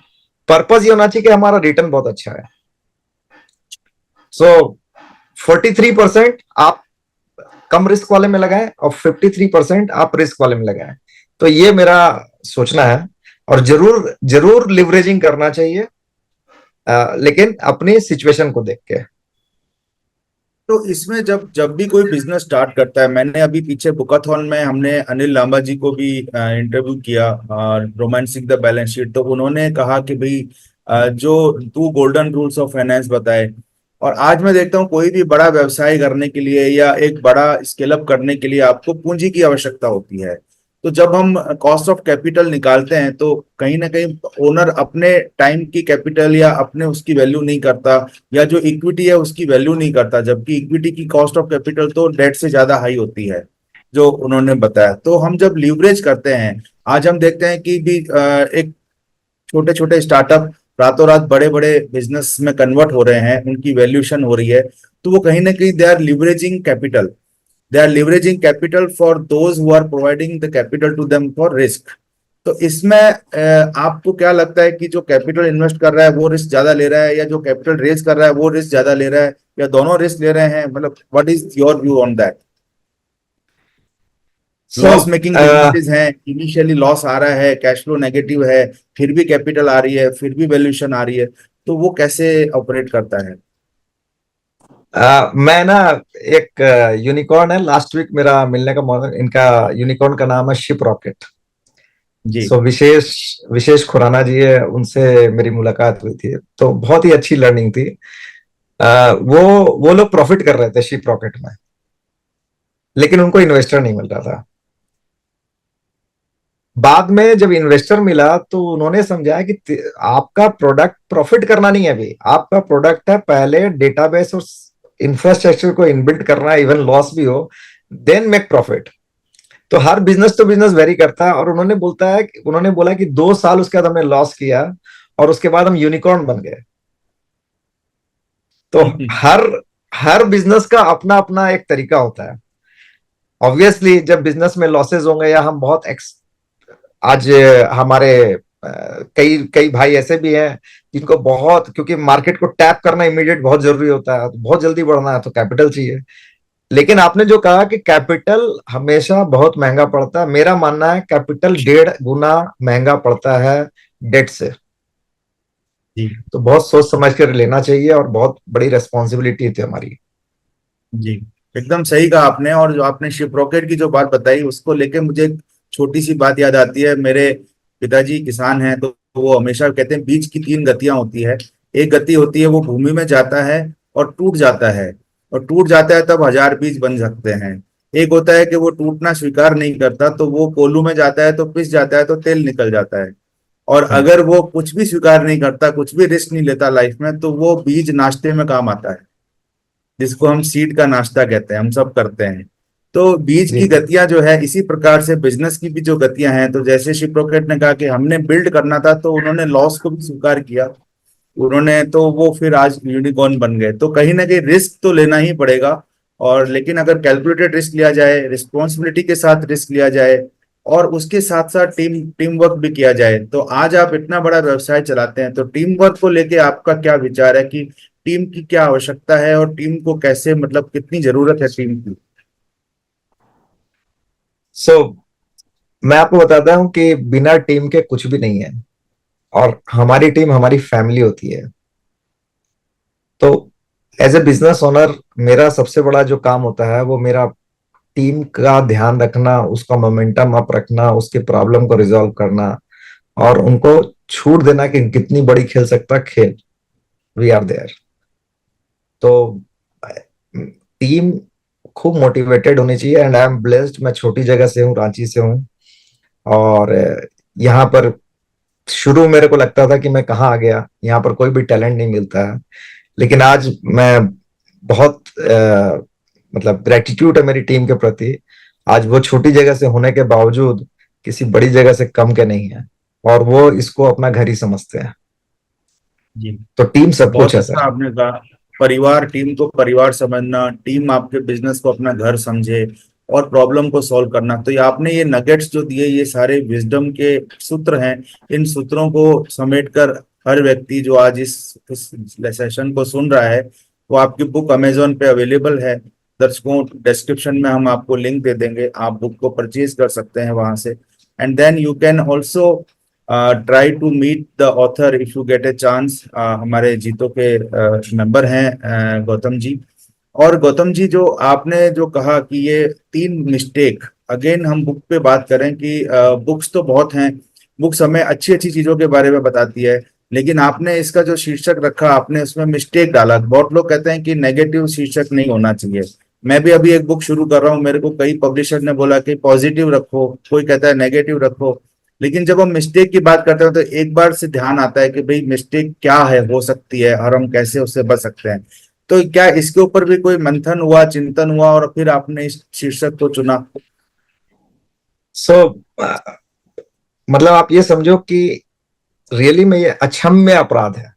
पर्पज ये होना चाहिए कि हमारा रिटर्न बहुत अच्छा है। सो 43% आप कम रिस्क वाले में लगाएं और 53% आप रिस्क वाले में लगाएं। तो ये मेरा सोचना है। और जरूर जरूर लिवरेजिंग करना चाहिए, लेकिन अपनी सिचुएशन को देख के। तो इसमें जब जब भी कोई बिजनेस स्टार्ट करता है, मैंने अभी पीछे बुकाथॉन में हमने अनिल लांबा जी को भी इंटरव्यू किया, रोमांसिंग द बैलेंस शीट। तो उन्होंने कहा कि भाई जो तू गोल्डन रूल्स ऑफ फाइनेंस बताए। और आज मैं देखता हूँ कोई भी बड़ा व्यवसाय करने के लिए या एक बड़ा स्केल अप करने के लिए आपको पूंजी की आवश्यकता होती है। तो जब हम कॉस्ट ऑफ कैपिटल निकालते हैं तो कहीं ना कहीं ओनर अपने टाइम की कैपिटल या अपने उसकी वैल्यू नहीं करता, या जो इक्विटी है उसकी वैल्यू नहीं करता, जबकि इक्विटी की कॉस्ट ऑफ कैपिटल तो डेट से ज्यादा हाई होती है, जो उन्होंने बताया। तो हम जब लीवरेज करते हैं, आज हम देखते हैं कि भी एक छोटे छोटे स्टार्टअप रातों रात बड़े बड़े बिजनेस में कन्वर्ट हो रहे हैं, उनकी वैल्यूएशन हो रही है। तो वो कहीं ना कहीं they are leveraging capital, they are leveraging capital for those who are providing the capital to them for risk. तो इसमें आपको क्या लगता है कि जो कैपिटल इन्वेस्ट कर रहा है वो रिस्क ज्यादा ले रहा है, या जो कैपिटल रेज कर रहा है वो रिस्क ज्यादा ले रहा है, या दोनों रिस्क ले रहे हैं? मतलब what is your view on that? So loss making businesses हैं, इनिशियली लॉस आ रहा है, कैश फ्लो नेगेटिव है, फिर भी कैपिटल आ रही है, फिर भी वैल्यूएशन आ रही है, तो वो कैसे ऑपरेट करता है? मैं ना, एक यूनिकॉर्न है, लास्ट वीक मेरा मिलने का मौका, इनका यूनिकॉर्न का नाम है शिप रॉकेट। जी। सो विशेष विशेष खुराना जी है, उनसे मेरी मुलाकात हुई थी, तो बहुत ही अच्छी लर्निंग थी। वो लोग प्रॉफिट कर रहे थे शिप रॉकेट में, लेकिन उनको इन्वेस्टर नहीं मिल रहा था। बाद में जब इन्वेस्टर मिला तो उन्होंने समझा कि आपका प्रोडक्ट प्रॉफिट करना नहीं है, अभी आपका प्रोडक्ट है पहले डेटाबेस और इंफ्रास्ट्रक्चर को इनबिल्ट करना, इवन लॉस भी हो देन मेक प्रॉफिट। तो हर बिजनेस तो बिजनेस वेरी करता है, और उन्होंने बोला कि 2 साल उसके बाद हमने लॉस किया और उसके बाद हम यूनिकॉर्न बन गए। तो हर हर बिजनेस का अपना अपना एक तरीका होता है। ऑब्वियसली जब बिजनेस में लॉसेस होंगे, या हम बहुत आज हमारे कई कई भाई ऐसे भी हैं जिनको बहुत, क्योंकि मार्केट को टैप करना इमीडिएट बहुत जरूरी होता है, तो बहुत जल्दी बढ़ना है तो कैपिटल चाहिए। लेकिन आपने जो कहा कि कैपिटल हमेशा बहुत महंगा पड़ता है, मेरा मानना है कैपिटल 1.5 गुना महंगा पड़ता है डेट से। जी। तो बहुत सोच समझ कर लेना चाहिए, और बहुत बड़ी रेस्पॉन्सिबिलिटी थी हमारी। जी, एकदम सही कहा आपने। और जो आपने शिप रॉकेट की जो बात बताई उसको लेके मुझे एक छोटी सी बात याद आती है। मेरे पिताजी किसान हैं, तो वो हमेशा कहते हैं बीज की 3 गतियां होती है। एक गति होती है वो भूमि में जाता है और टूट जाता है, और टूट जाता है तब 1000 बीज बन सकते हैं। एक होता है कि वो टूटना स्वीकार नहीं करता, तो वो कोल्हू में जाता है तो पिस जाता है तो तेल निकल जाता है। और अगर वो कुछ भी स्वीकार नहीं करता, कुछ भी रिस्क नहीं लेता लाइफ में, तो वो बीज नाश्ते में काम आता है, जिसको हम सीड का नाश्ता कहते हैं, हम सब करते हैं। तो बीज जी। की गतियां जो है, इसी प्रकार से बिजनेस की भी जो गतियां हैं, तो जैसे शिपरॉकेट ने कहा कि हमने बिल्ड करना था, तो उन्होंने लॉस को भी स्वीकार किया। उन्होंने तो वो फिर आज यूनिकॉर्न बन गए। तो कहीं ना कहीं रिस्क तो लेना ही पड़ेगा। और लेकिन अगर कैलकुलेटेड रिस्क लिया जाए, रिस्पॉन्सिबिलिटी के साथ रिस्क लिया जाए, और उसके साथ साथ टीम वर्क भी किया जाए, तो आज आप इतना बड़ा व्यवसाय चलाते हैं, तो टीम वर्क को लेके आपका क्या विचार है कि टीम की क्या आवश्यकता है, और टीम को कैसे, मतलब कितनी जरूरत है टीम की? सो मैं आपको बताता हूं कि बिना टीम के कुछ भी नहीं है, और हमारी टीम हमारी फैमिली होती है। तो एज ए बिजनेस ओनर मेरा सबसे बड़ा जो काम होता है वो मेरा टीम का ध्यान रखना, उसका मोमेंटम अप रखना, उसके प्रॉब्लम को रिजॉल्व करना, और उनको छूट देना कि कितनी बड़ी खेल सकता है खेल, वी आर देयर। तो टीम खूब मोटिवेटेड होनी चाहिए, एंड आई एम ब्लेस्ड, मैं छोटी जगह से हूँ, रांची से हूँ। और यहाँ पर शुरू मेरे को लगता था कि मैं कहाँ आ गया, यहाँ पर कोई भी टैलेंट नहीं मिलता है। लेकिन आज मैं बहुत मतलब ग्रेटिट्यूड है मेरी टीम के प्रति। आज वो छोटी जगह से होने के बावजूद किसी बड़ी जगह से कम के नहीं है, और वो इसको अपना घर ही समझते हैं। जी, तो टीम सब कुछ बहुत है अच्छा सर। आपने कहा। परिवार, टीम को परिवार समझना, टीम आपके बिजनेस को अपना घर समझे और प्रॉब्लम को सॉल्व करना। तो ये आपने ये नगेट्स जो दिए, ये सारे विजडम के सूत्र हैं। इन सूत्रों को समेटकर हर व्यक्ति जो आज इस सेशन को सुन रहा है, वो आपकी बुक अमेजोन पे अवेलेबल है। दर्शकों, डिस्क्रिप्शन में हम आपको लिंक दे देंगे, आप बुक को परचेज कर सकते हैं वहां से। And then you can also try to meet the author if you get a chance. हमारे जीतो के मेंबर हैं गौतम जी। और गौतम जी, जो आपने जो कहा कि ये 3 मिस्टेक, अगेन हम बुक पे बात करें कि बुक्स तो बहुत हैं, बुक्स हमें अच्छी अच्छी चीजों के बारे में बताती है, लेकिन आपने इसका जो शीर्षक रखा, आपने उसमें मिस्टेक डाला। बहुत लोग कहते हैं कि नेगेटिव शीर्षक नहीं होना चाहिए। मैं भी अभी एक बुक शुरू कर रहा हूँ, मेरे को कई पब्लिशर ने बोला कि पॉजिटिव रखो, कोई कहता है नेगेटिव रखो। लेकिन जब हम मिस्टेक की बात करते हैं तो एक बार से ध्यान आता है कि भाई मिस्टेक क्या है, हो सकती है, और हम कैसे उससे बच सकते हैं। तो क्या इसके ऊपर भी कोई मंथन हुआ, चिंतन हुआ, और फिर आपने इस शीर्षक को चुना? सो मतलब आप ये समझो कि रियली में ये अक्षम्य अपराध है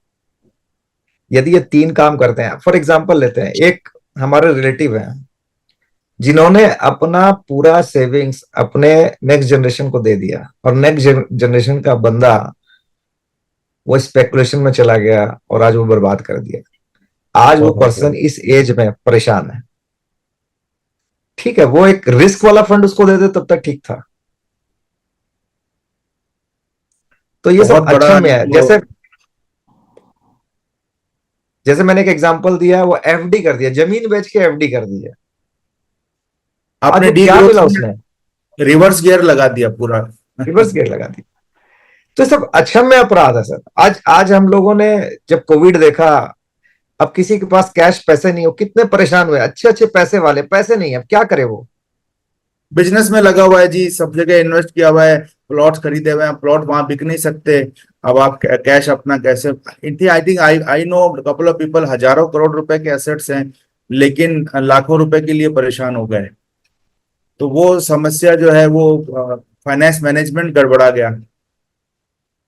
यदि ये 3 काम करते हैं। फॉर एग्जाम्पल लेते हैं, एक हमारे रिलेटिव हैं जिन्होंने अपना पूरा सेविंग्स अपने नेक्स्ट जनरेशन को दे दिया, और नेक्स्ट जनरेशन का बंदा वो स्पेकुलेशन में चला गया और आज वो बर्बाद कर दिया। आज वो पर्सन इस एज में परेशान है। ठीक है, वो एक रिस्क वाला फंड उसको दे दे तब तक ठीक था। तो ये बहुत सब बड़ा अक्षम्य है। इनको। जैसे जैसे मैंने एक एग्जांपल दिया, वो एफडी कर दिया, जमीन बेच के एफडी कर दी है। आज आपने वो डी क्या ग्रोथ मिला में उसने? रिवर्स गियर लगा दिया पूरा। रिवर्स गियर लगा दी। तो सब अक्षम्य अपराध है सर। आज आज हम लोगों ने जब कोविड देखा, अब किसी के पास कैश पैसे नहीं हो, कितने परेशान हुए। अच्छे अच्छे पैसे वाले, पैसे नहीं है, अब क्या करे वो? बिजनेस में लगा हुआ है जी, सब जगह इन्वेस्ट किया हुआ है, प्लॉट खरीदे हुए हैं, प्लॉट वहां बिक नहीं सकते। अब आप कैश अपना कैसे? I think I know couple of people, हजारों करोड़ रुपए के एसेट्स हैं, लेकिन लाखों रुपए के लिए परेशान हो गए। तो वो समस्या जो है वो फाइनेंस मैनेजमेंट गड़बड़ा गया।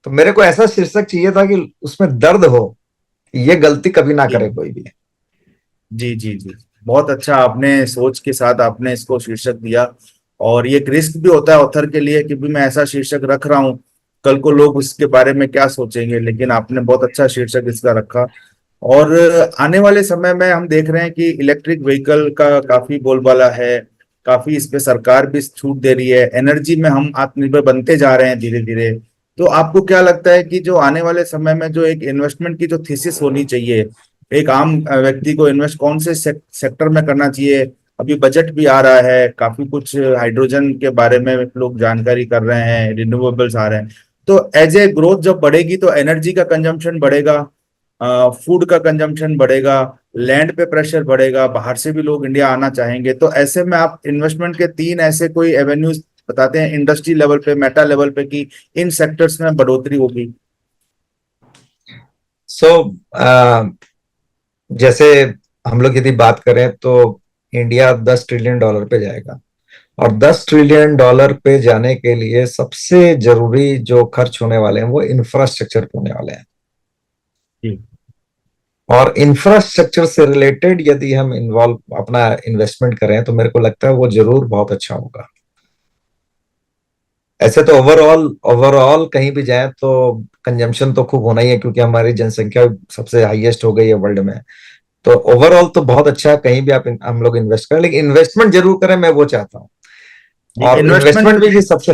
तो मेरे को ऐसा शीर्षक चाहिए था कि उसमें दर्द हो, ये गलती कभी ना करे जी कोई भी। जी जी जी, बहुत अच्छा आपने सोच के साथ आपने इसको शीर्षक दिया। और ये एक रिस्क भी होता है ऑथर के लिए कि भी मैं ऐसा शीर्षक रख रहा हूँ, कल को लोग उसके बारे में क्या सोचेंगे, लेकिन आपने बहुत अच्छा शीर्षक इसका रखा। और आने वाले समय में हम देख रहे हैं कि इलेक्ट्रिक व्हीकल का काफी बोलबाला है, काफी इस पे सरकार भी छूट दे रही है, एनर्जी में हम आत्मनिर्भर बनते जा रहे हैं धीरे धीरे। तो आपको क्या लगता है कि जो आने वाले समय में जो एक इन्वेस्टमेंट की जो थीसिस होनी चाहिए, एक आम व्यक्ति को इन्वेस्ट कौन से सेक्टर में करना चाहिए? अभी बजट भी आ रहा है, काफी कुछ हाइड्रोजन के बारे में लोग जानकारी कर रहे हैं, रिन्यूएबल्स आ रहे हैं। तो एज ए ग्रोथ जब बढ़ेगी तो एनर्जी का कंजम्पशन बढ़ेगा, फूड का कंजम्पशन बढ़ेगा, लैंड पे प्रेशर बढ़ेगा, बाहर से भी लोग इंडिया आना चाहेंगे। तो ऐसे में आप इन्वेस्टमेंट के 3 ऐसे कोई एवेन्यूज बताते हैं इंडस्ट्री लेवल पे, मेटा लेवल पे, कि इन सेक्टर्स में बढ़ोतरी होगी। सो जैसे हम लोग यदि बात करें तो इंडिया $10 ट्रिलियन पे जाएगा, और $10 ट्रिलियन पे जाने के लिए सबसे जरूरी जो खर्च होने वाले हैं वो इंफ्रास्ट्रक्चर पे होने वाले हैं। जी और इंफ्रास्ट्रक्चर से रिलेटेड यदि हम इन्वॉल्व अपना इन्वेस्टमेंट करें तो मेरे को लगता है वो जरूर बहुत अच्छा होगा। ऐसे तो ओवरऑल ओवरऑल कहीं भी जाए तो कंजम्पशन तो खूब होना ही है, क्योंकि हमारी जनसंख्या सबसे हाईएस्ट हो गई है वर्ल्ड में। तो ओवरऑल तो बहुत अच्छा है, कहीं भी आप हम लोग इन्वेस्ट करें, लेकिन इन्वेस्टमेंट जरूर करें, मैं वो चाहता हूँ। जी, और इन्वेस्टमेंट इन्वेस्टमेंट भी जी सबसे।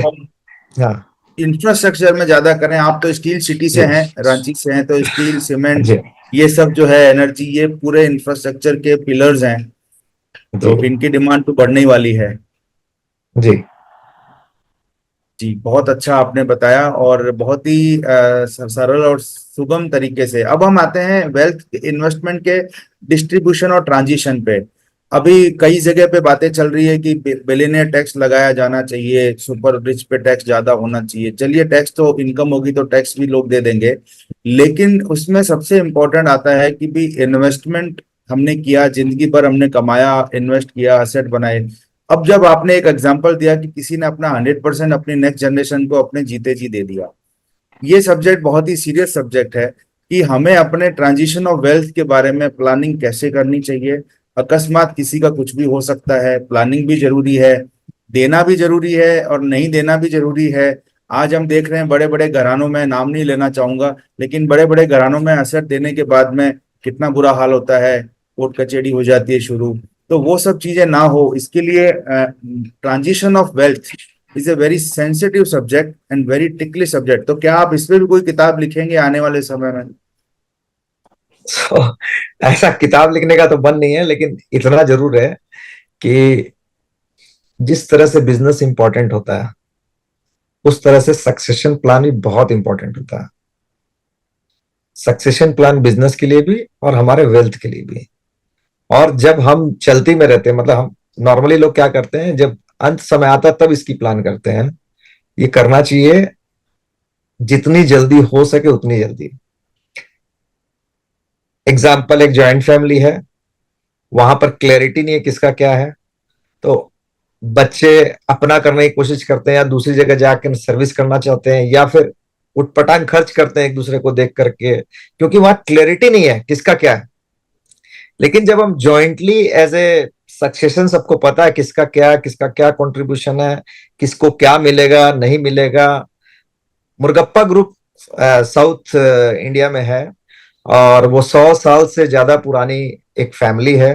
हाँ इंफ्रास्ट्रक्चर में ज्यादा करें। आप तो स्टील सिटी से जी हैं, रांची से हैं, तो स्टील, सीमेंट, जी ये सब जो है, एनर्जी, ये पूरे इंफ्रास्ट्रक्चर के पिलर्स हैं। जी तो इनकी डिमांड तो बढ़ने ही वाली है। जी। जी, बहुत अच्छा आपने बताया, और बहुत ही सरल और सुगम तरीके से। अब हम आते हैं वेल्थ इन्वेस्टमेंट के डिस्ट्रीब्यूशन और ट्रांजिशन पे। अभी कई जगह पे बातें चल रही है कि बिलियनियर टैक्स लगाया जाना चाहिए, सुपर रिच पे टैक्स ज्यादा होना चाहिए। चलिए, टैक्स तो इनकम होगी तो टैक्स भी लोग दे देंगे, लेकिन उसमें सबसे इम्पोर्टेंट आता है कि भी इन्वेस्टमेंट हमने किया, जिंदगी भर हमने कमाया, इन्वेस्ट किया, असेट बनाए, अब जब आपने एक एग्जांपल दिया कि किसी ने अपना 100% अपनी नेक्स्ट जनरेशन को अपने जीते जी दे दिया, ये सब्जेक्ट बहुत ही सीरियस सब्जेक्ट है कि हमें अपने ट्रांजिशन ऑफ वेल्थ के बारे में प्लानिंग कैसे करनी चाहिए। अकस्मात किसी का कुछ भी हो सकता है, प्लानिंग भी जरूरी है, देना भी जरूरी है और नहीं देना भी जरूरी है। आज हम देख रहे हैं बड़े बड़े घरानों में, नाम नहीं लेना चाहूंगा, लेकिन बड़े बड़े घरानों में असर देने के बाद में कितना बुरा हाल होता है, कोर्ट कचहरी हो जाती है शुरू। तो वो सब चीजें ना हो, इसके लिए transition of wealth is a very sensitive subject and very टिकली सब्जेक्ट। तो क्या आप इस पे भी कोई किताब लिखेंगे आने वाले समय में? तो ऐसा किताब लिखने का तो मन नहीं है, लेकिन इतना जरूर है कि जिस तरह से बिजनेस इंपॉर्टेंट होता है, उस तरह से सक्सेशन प्लान भी बहुत इंपॉर्टेंट होता है। सक्सेशन प्लान बिजनेस के लिए भी और हमारे वेल्थ के लिए भी। और जब हम चलती में रहते हैं, मतलब हम नॉर्मली लोग क्या करते हैं, जब अंत समय आता है तब इसकी प्लान करते हैं। ये करना चाहिए जितनी जल्दी हो सके उतनी जल्दी। एग्जाम्पल, एक जॉइंट फैमिली है, वहां पर क्लैरिटी नहीं है किसका क्या है, तो बच्चे अपना करने की कोशिश करते हैं या दूसरी जगह जाकर सर्विस करना चाहते हैं, या फिर उटपटांग खर्च करते हैं एक दूसरे को देख करके, क्योंकि वहां क्लैरिटी नहीं है किसका क्या है। लेकिन जब हम जॉइंटली एज ए सक्सेशन, सबको पता है किसका क्या कंट्रीब्यूशन है, किसको क्या मिलेगा नहीं मिलेगा। मुर्गप्पा ग्रुप साउथ इंडिया में है, और वो 100 साल से ज्यादा पुरानी एक फैमिली है।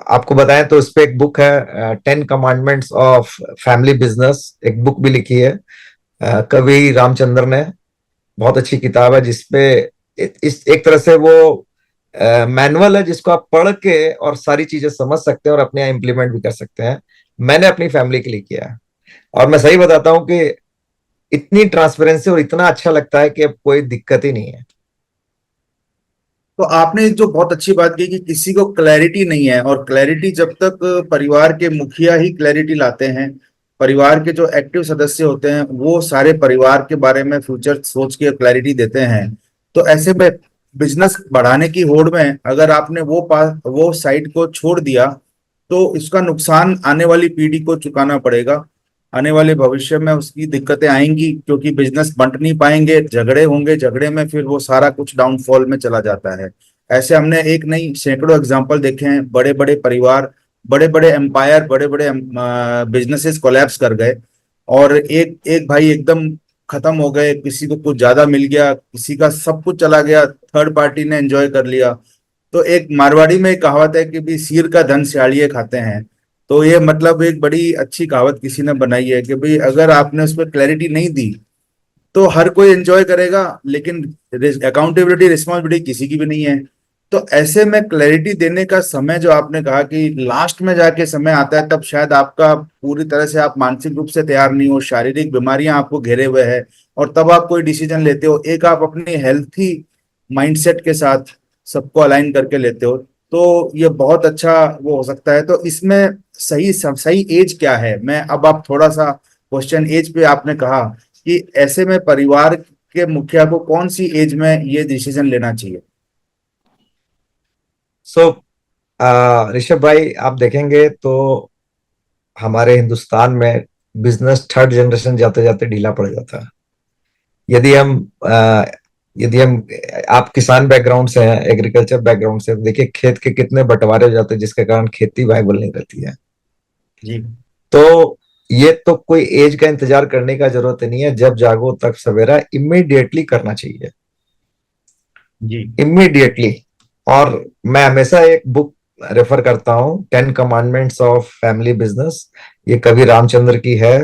आपको बताएं तो इस पे एक बुक है, 10 कमांडमेंट्स ऑफ फैमिली बिजनेस, एक बुक भी लिखी है कवि रामचंद्र ने। बहुत अच्छी किताब है, जिसपे इस एक तरह से वो मैनुअल है जिसको आप पढ़ के और सारी चीजें समझ सकते हैं और अपने यहाँ इम्प्लीमेंट भी कर सकते हैं। मैंने अपनी फैमिली के लिए किया है, और मैं सही बताता हूँ कि इतनी ट्रांसपेरेंसी और इतना अच्छा लगता है कि अब कोई दिक्कत ही नहीं है। तो आपने जो बहुत अच्छी बात की कि किसी को क्लैरिटी नहीं है, और क्लैरिटी जब तक परिवार के मुखिया ही क्लैरिटी लाते हैं, परिवार के जो एक्टिव सदस्य होते हैं वो सारे परिवार के बारे में फ्यूचर सोच के क्लैरिटी देते हैं, तो ऐसे में बिजनेस बढ़ाने की होड़ में अगर आपने वो साइड को छोड़ दिया तो इसका नुकसान आने वाली पीढ़ी को चुकाना पड़ेगा। आने वाले भविष्य में उसकी दिक्कतें आएंगी, क्योंकि बिजनेस बंट नहीं पाएंगे, झगड़े होंगे, झगड़े में फिर वो सारा कुछ डाउनफॉल में चला जाता है। ऐसे हमने एक नहीं सैकड़ों एग्जाम्पल देखे हैं, बड़े बड़े परिवार, बड़े बड़े एम्पायर, बड़े बड़े बिजनेसेस कोलैप्स कर गए, और एक एक भाई एकदम खत्म हो गए, किसी को कुछ ज्यादा मिल गया, किसी का सब कुछ चला गया, थर्ड पार्टी ने एंजॉय कर लिया। तो एक मारवाड़ी में एक कहावत है कि भी सिर का धन सियाड़िए खाते हैं। तो ये मतलब एक बड़ी अच्छी कहावत किसी ने बनाई है कि भाई अगर आपने उस पर क्लैरिटी नहीं दी तो हर कोई एंजॉय करेगा, लेकिन अकाउंटेबिलिटी रिस्पॉन्सिबिलिटी किसी की भी नहीं है। तो ऐसे में क्लैरिटी देने का समय जो आपने कहा कि लास्ट में जाके समय आता है, तब शायद आपका पूरी तरह से आप मानसिक रूप से तैयार नहीं हो, शारीरिक बीमारियां आपको घेरे हुए है, और तब आप कोई डिसीजन लेते हो, एक आप अपनी हेल्थी माइंडसेट के साथ सबको अलाइन करके लेते हो, तो ये बहुत अच्छा वो हो सकता है। तो इसमें सही सही एज क्या है? मैं अब आप थोड़ा सा क्वेश्चन एज पे आपने कहा कि ऐसे में परिवार के मुखिया को कौन सी एज में ये डिसीजन लेना चाहिए? सो ऋषभ भाई, आप देखेंगे तो हमारे हिंदुस्तान में बिजनेस थर्ड जनरेशन जाते जाते ढीला पड़ जाता है। यदि हम यदि हम आप किसान बैकग्राउंड से हैं, एग्रीकल्चर बैकग्राउंड से, देखिए खेत के कितने बंटवारे हो जाते हैं, जिसके कारण खेती वायबल नहीं रहती है। जी। तो ये तो कोई एज का इंतजार करने का जरूरत नहीं है, जब जागो तब सवेरा, इमीडिएटली करना चाहिए, जी। इमीडिएटली। और मैं हमेशा एक बुक रेफर करता हूँ, 10 कमांडमेंट्स ऑफ फैमिली बिजनेस। ये कवि रामचंद्र की है।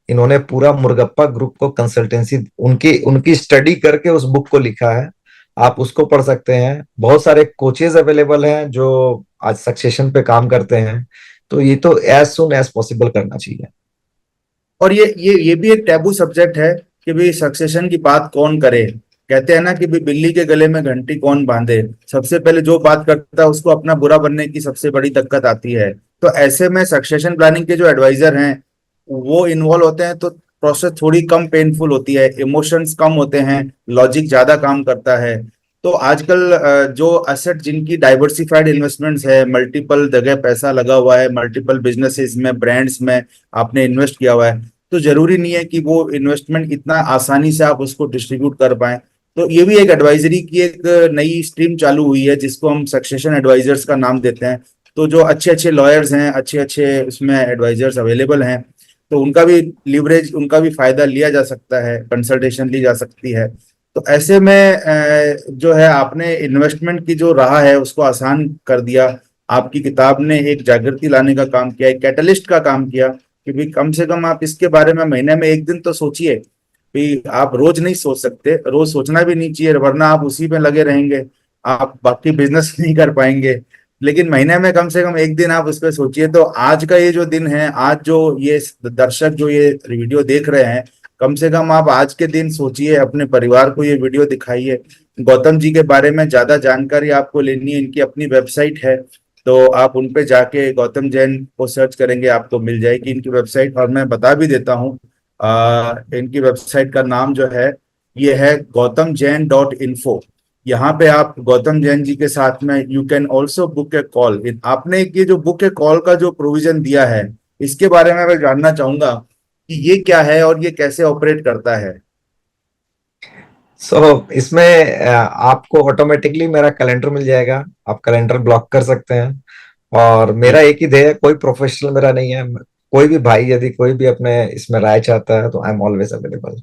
इन्होंने पूरा मुर्गप्पा ग्रुप को कंसल्टेंसी, उनकी उनकी स्टडी करके उस बुक को लिखा है। आप उसको पढ़ सकते हैं। बहुत सारे कोचेज अवेलेबल हैं जो आज सक्सेशन पे काम करते हैं। तो ये तो एज सुन एज पॉसिबल करना चाहिए। और ये भी एक टैबू सब्जेक्ट है कि भाई सक्सेशन की बात कौन करे। कहते हैं ना कि भाई बिल्ली के गले में घंटी कौन बांधे, सबसे पहले जो बात करता है उसको अपना बुरा बनने की सबसे बड़ी दिक्कत आती है। तो ऐसे में सक्सेशन प्लानिंग के जो एडवाइजर हैं वो इन्वॉल्व होते हैं, तो प्रोसेस थोड़ी कम पेनफुल होती है, इमोशंस कम होते हैं, लॉजिक ज्यादा काम करता है। तो आजकल जो असेट जिनकी डाइवर्सिफाइड इन्वेस्टमेंट्स है, मल्टीपल जगह पैसा लगा हुआ है, मल्टीपल बिजनेसेस में, ब्रांड्स में आपने इन्वेस्ट किया हुआ है, तो जरूरी नहीं है कि वो इन्वेस्टमेंट इतना आसानी से आप उसको डिस्ट्रीब्यूट कर पाए। तो ये भी एक एडवाइजरी की एक नई स्ट्रीम चालू हुई है जिसको हम सक्सेशन एडवाइजर्स का नाम देते हैं। तो जो अच्छे अच्छे लॉयर्स हैं, अच्छे अच्छे उसमें एडवाइजर्स अवेलेबल हैं, तो उनका भी लीवरेज, उनका भी फायदा लिया जा सकता है, कंसल्टेशन ली जा सकती है। तो ऐसे में जो है आपने इन्वेस्टमेंट की जो राह है उसको आसान कर दिया। आपकी किताब ने एक जागृति लाने का काम किया, एक कैटलिस्ट का काम किया कि भाई कम से कम आप इसके बारे में महीने में एक दिन तो सोचिए। भाई आप रोज नहीं सोच सकते, रोज सोचना भी नहीं चाहिए, वरना आप उसी में लगे रहेंगे, आप बाकी बिजनेस नहीं कर पाएंगे। लेकिन महीने में कम से कम एक दिन आप उस पर सोचिए। तो आज का ये जो दिन है, आज जो ये दर्शक जो ये वीडियो देख रहे हैं, कम से कम आप आज के दिन सोचिए, अपने परिवार को ये वीडियो दिखाइए। गौतम जी के बारे में ज्यादा जानकारी आपको लेनी है, इनकी अपनी वेबसाइट है, तो आप उन पे जाके गौतम जैन को सर्च करेंगे, आपको मिल जाएगी इनकी वेबसाइट। और मैं बता भी देता हूँ, इनकी वेबसाइट का नाम जो है ये है gautamjain.info। यहाँ पे आप गौतम जैन जी के साथ में you can also book A call. आपने ये जो बुक ए कॉल का जो प्रोविजन दिया है, इसके बारे में मैं जानना चाहूंगा कि ये क्या है और ये कैसे ऑपरेट करता है। इसमें आपको ऑटोमेटिकली मेरा कैलेंडर मिल जाएगा, आप कैलेंडर ब्लॉक कर सकते हैं। और मेरा एक ही ध्येय है, कोई प्रोफेशनल मेरा नहीं है। कोई भी भाई यदि कोई भी अपने इसमें राय चाहता है तो आई एम ऑलवेज अवेलेबल।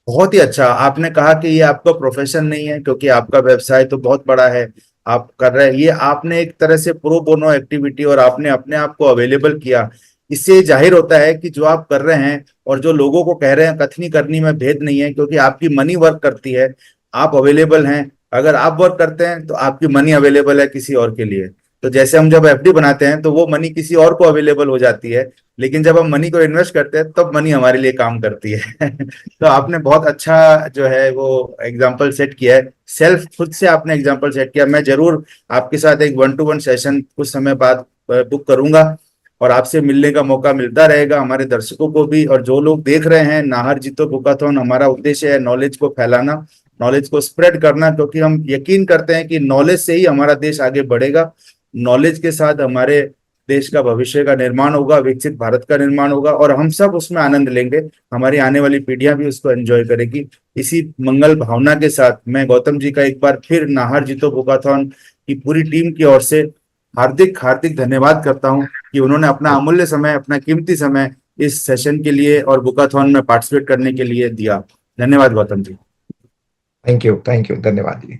बहुत ही अच्छा, आपने कहा कि ये आपका प्रोफेशन नहीं है, क्योंकि आपका व्यवसाय तो बहुत बड़ा है, आप कर रहे हैं ये, आपने एक तरह से प्रो बोनो एक्टिविटी और आपने अपने आप को अवेलेबल किया। इससे जाहिर होता है कि जो आप कर रहे हैं और जो लोगों को कह रहे हैं, कथनी करनी में भेद नहीं है, क्योंकि आपकी मनी वर्क करती है, आप अवेलेबल हैं। अगर आप वर्क करते हैं तो आपकी मनी अवेलेबल है किसी और के लिए। तो जैसे हम जब एफडी बनाते हैं तो वो मनी किसी और को अवेलेबल हो जाती है, लेकिन जब हम मनी को इन्वेस्ट करते हैं तब मनी हमारे लिए काम करती है। तो आपने बहुत अच्छा जो है वो एग्जाम्पल सेट किया है, सेल्फ खुद से आपने एग्जाम्पल सेट किया। मैं जरूर आपके साथ एक 1-to-1 सेशन कुछ समय बाद बुक करूंगा, और आपसे मिलने का मौका मिलता रहेगा, हमारे दर्शकों को भी। और जो लोग देख रहे हैं नाहर जीतो बुकाथॉन, हमारा उद्देश्य है नॉलेज को फैलाना, नॉलेज को स्प्रेड करना, क्योंकि हम यकीन करते हैं कि नॉलेज से ही हमारा देश आगे बढ़ेगा। नॉलेज के साथ हमारे देश का भविष्य का निर्माण होगा, विकसित भारत का निर्माण होगा, और हम सब उसमें आनंद लेंगे, हमारी आने वाली पीढ़ियां भी उसको एंजॉय करेगी। इसी मंगल भावना के साथ मैं गौतम जी का एक बार फिर नाहर जीतो बुकाथॉन की पूरी टीम की ओर से हार्दिक हार्दिक धन्यवाद करता हूं कि उन्होंने अपना अमूल्य समय, अपना कीमती समय इस सेशन के लिए और बुकाथॉन में पार्टिसिपेट करने के लिए दिया। धन्यवाद गौतम जी। थैंक यू, धन्यवाद जी।